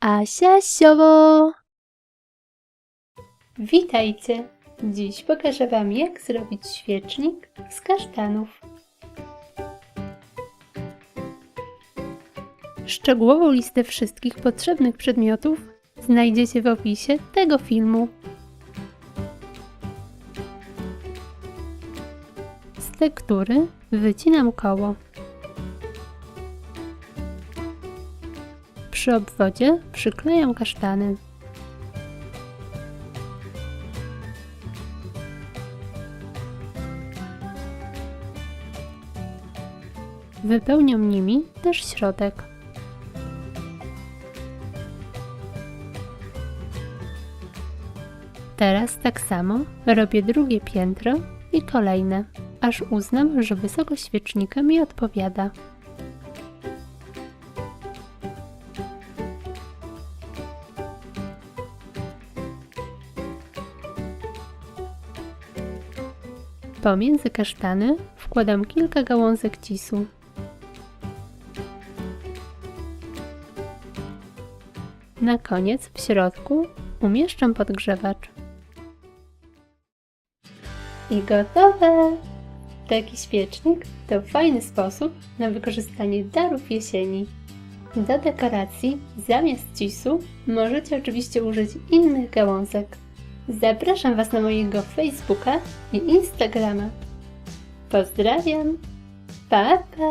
Asia Siowo! Witajcie! Dziś pokażę Wam, jak zrobić świecznik z kasztanów. Szczegółową listę wszystkich potrzebnych przedmiotów znajdziecie w opisie tego filmu. Z tektury wycinam koło. Przy obwodzie przyklejam kasztany. Wypełniam nimi też środek. Teraz tak samo robię drugie piętro i kolejne, aż uznam, że wysokość świecznika mi odpowiada. Pomiędzy kasztany wkładam kilka gałązek cisu. Na koniec w środku umieszczam podgrzewacz. I gotowe! Taki świecznik to fajny sposób na wykorzystanie darów jesieni. Do dekoracji zamiast cisu możecie oczywiście użyć innych gałązek. Zapraszam Was na mojego Facebooka i Instagrama. Pozdrawiam! Pa, pa!